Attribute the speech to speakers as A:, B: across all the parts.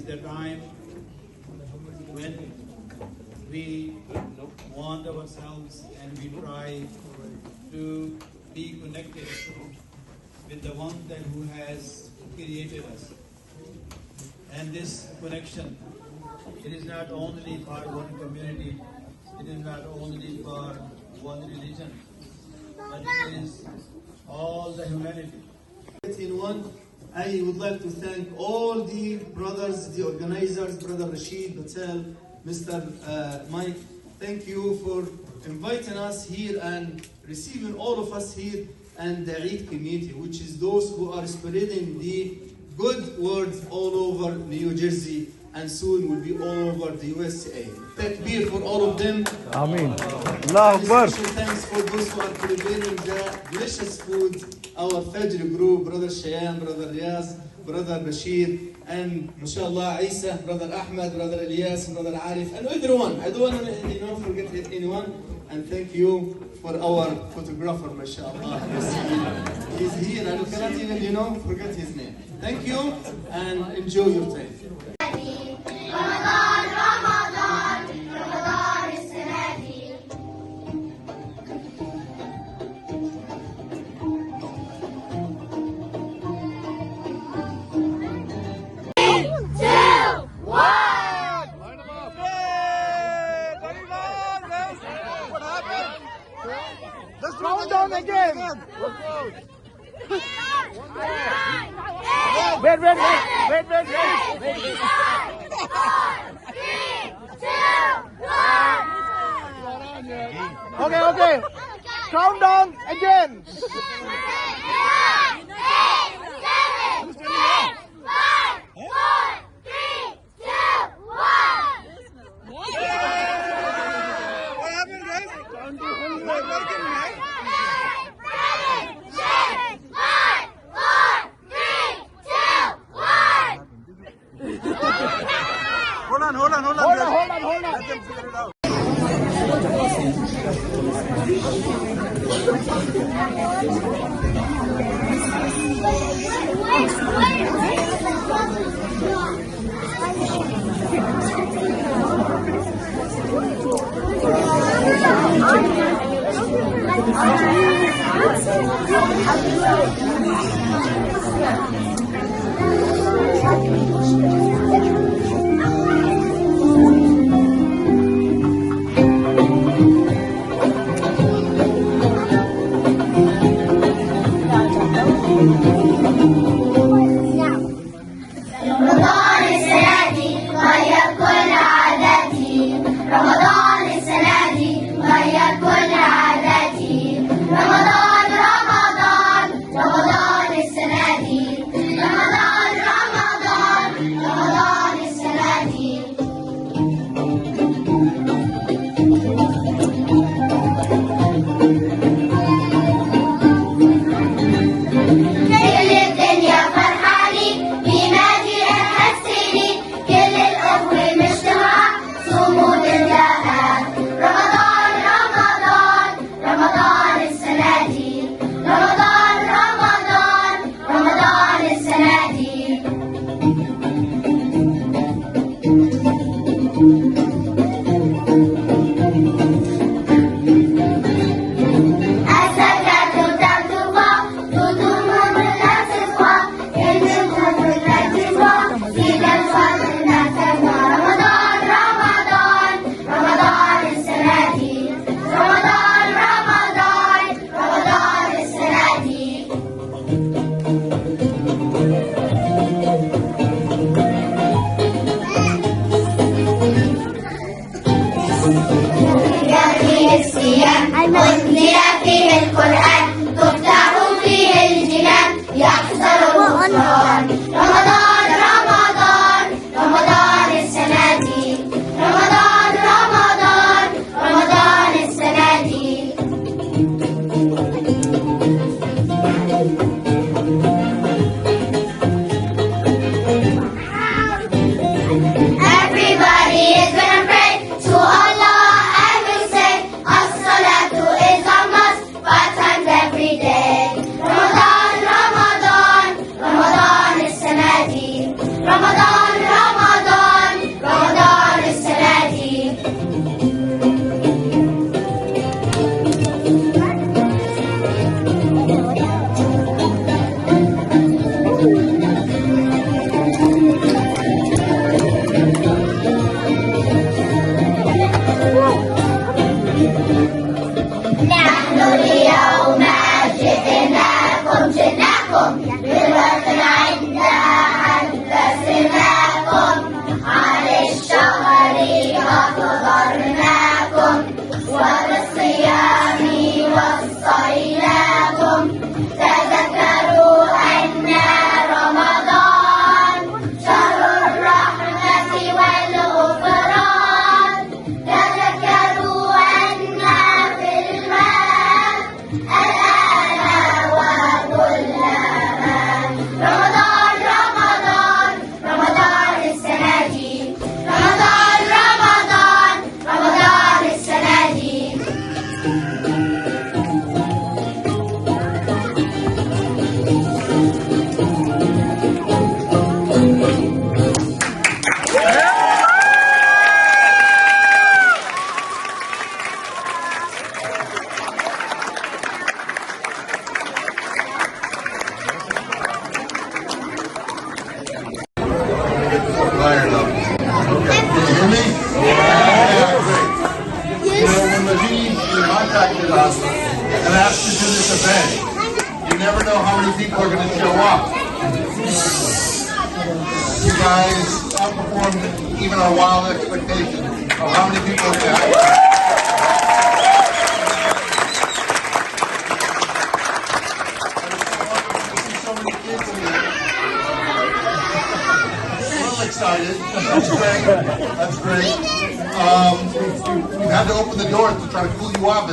A: the time when we want ourselves and we try to be connected with the one that who has created us. And this connection, it is not only for one community, it is not only for one religion, but it is all the humanity.
B: In one, I would like to thank all the brothers, the organizers, Brother Rashid, Batal, Mr. Mike. Thank you for inviting us here and receiving all of us here and the Eid community, which is those who are spreading the good words all over New Jersey and soon will be all over the USA. Takbir for all of them.
C: Ameen. Allah Akbar.
B: Special thanks for those who are preparing the delicious food. Our Fajr group, Brother Shayan, Brother Riaz, Brother Bashir, and MashaAllah Isa, Brother Ahmed, Brother Elias, Brother Arif, and everyone. I don't want to forget anyone. And thank you for our photographer, MashaAllah. He's here and you cannot even, forget his name. Thank you and enjoy your time.
D: Ramadan, Ramadan, Ramadan is Sahabi. 3, 2, 1.
C: What happened? Let's count down again. Wait.
D: 5, 4, 3, 2, 1.
C: Okay. Count down again.
D: 8, 7, 6, 5, 4, 3, 2, 1.
C: What happened, guys? Not working, right?
D: 7, 6, 5, 4, 3, 2, 1.
C: Hold on. Let them figure it out.
D: رمضان السنة دي غير كل عاداتي. رمضان السنة دي غير كل عاداتي. رمضان السنة دي رمضان
E: You never know how many people are going to show up. You guys outperformed even our wild expectations of how many people are going to happen. Excited. That's great. That's great. We've had to open the doors to try to cool you off.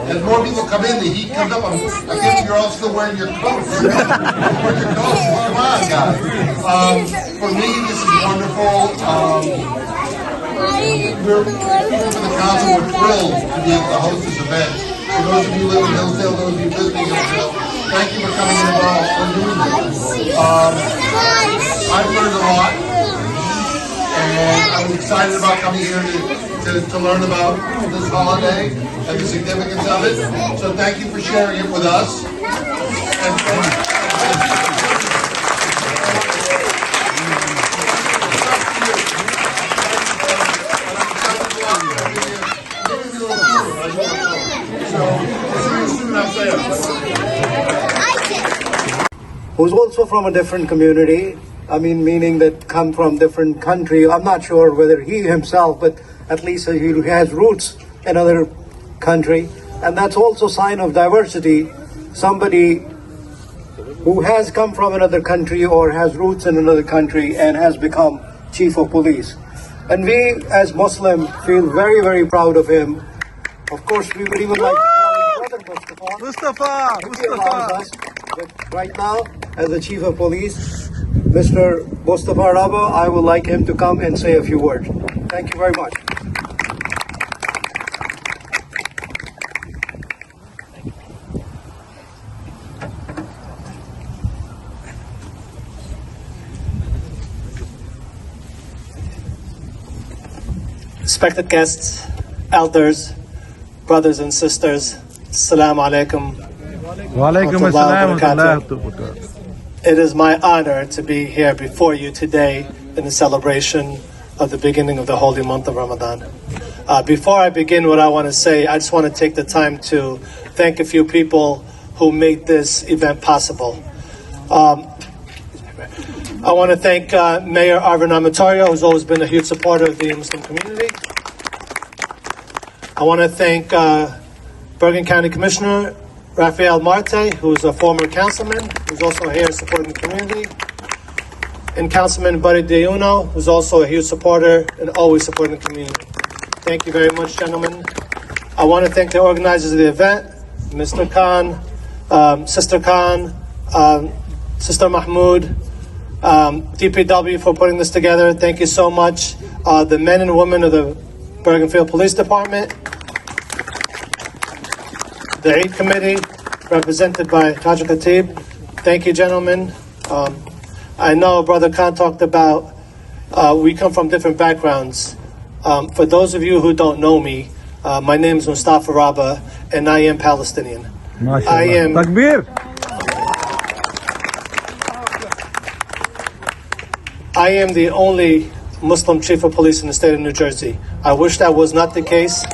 E: As more people come in, the heat comes up. I guess you're all still wearing your coats. Wearing your coats. Come on, guys. For me, this is wonderful. We're for the council. We're thrilled to be able to host this event. For those of you who live in Hillsdale, those of you visiting Hillsdale, thank you for coming in and doing this. I've learned a lot. And I'm excited about coming here to learn about this holiday and the significance of it. So thank you for sharing it with us.
F: Who's also from a different community. I mean, meaning that come from different country. I'm not sure whether he himself, but at least he has roots in another country. And that's also a sign of diversity. Somebody who has come from another country or has roots in another country and has become chief of police. And we as Muslims feel very, very proud of him. Of course, we would even like to call him Brother Mustafa. Mustafa. But right now, as the chief of police, Mr. Mustafa Raba, I would like him to come and say a few words. Thank you very much.
G: Respected guests, elders, brothers and sisters, Assalamu alaikum.
C: Wa alaikum assalam wa rahmatullahi wa barakatuh.
G: It is my honor to be here before you today in the celebration of the beginning of the holy month of Ramadan. Before I begin what I want to say, I just want to take the time to thank a few people who made this event possible. I want to thank Mayor Arvin Amatario, who's always been a huge supporter of the Muslim community. I want to thank Bergen County Commissioner Rafael Marte, who's a former councilman, who's also here supporting the community, and Councilman Buddy DeUno, who's also a huge supporter and always supporting the community. Thank you very much, gentlemen. I want to thank the organizers of the event, Mr. Khan, Sister Khan, Sister Mahmood, DPW for putting this together. Thank you so much. The men and women of the Bergenfield Police Department, the Eid Committee, represented by Taja Khatib. Thank you, gentlemen. I know Brother Khan talked about we come from different backgrounds. For those of you who don't know me, my name is Mustafa Raba, and I am Palestinian. I am
C: Takbir.
G: I am the only Muslim chief of police in the state of New Jersey. I wish that was not the case,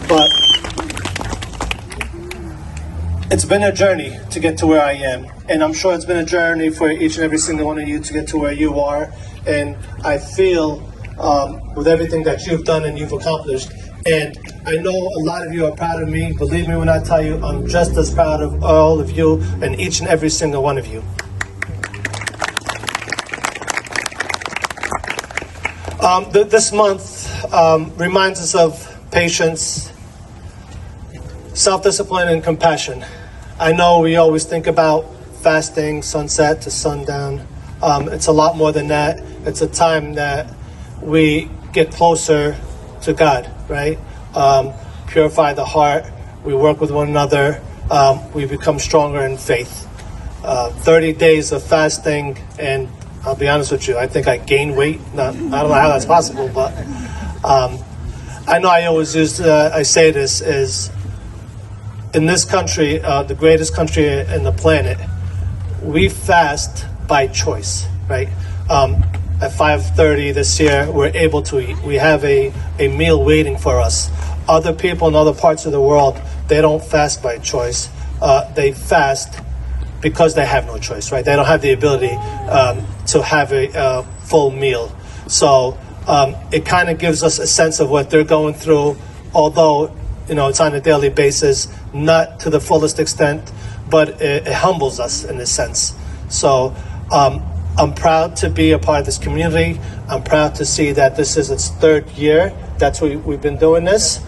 G: but it's been a journey to get to where I am, and I'm sure it's been a journey for each and every single one of you to get to where you are. And I feel with everything that you've done and you've accomplished, and I know a lot of you are proud of me. Believe me when I tell you, I'm just as proud of all of you and each and every single one of you. This month reminds us of patience, self-discipline, and compassion. I know we always think about fasting, sunset to sundown. It's a lot more than that. It's a time that we get closer to God, right? Purify the heart. We work with one another. We become stronger in faith. 30 days of fasting, and I'll be honest with you, I think I gained weight. I don't know how that's possible, but I know I always I say this is, in this country, the greatest country in the planet, we fast by choice, right? At 5:30 this year, we're able to eat. We have a meal waiting for us. Other people in other parts of the world, they don't fast by choice. they fast because they have no choice, right? They don't have the ability to have a full meal. So it kind of gives us a sense of what they're going through, although, it's on a daily basis, not to the fullest extent, but it humbles us in a sense. So I'm proud to be a part of this community. I'm proud to see that this is its third year. That's what we've been doing this.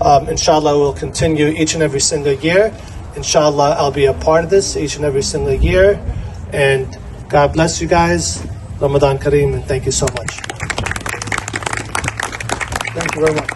G: Inshallah, we'll continue each and every single year. Inshallah, I'll be a part of this each and every single year. And God bless you guys. Ramadan Kareem, and thank you so much.
F: Thank you very much.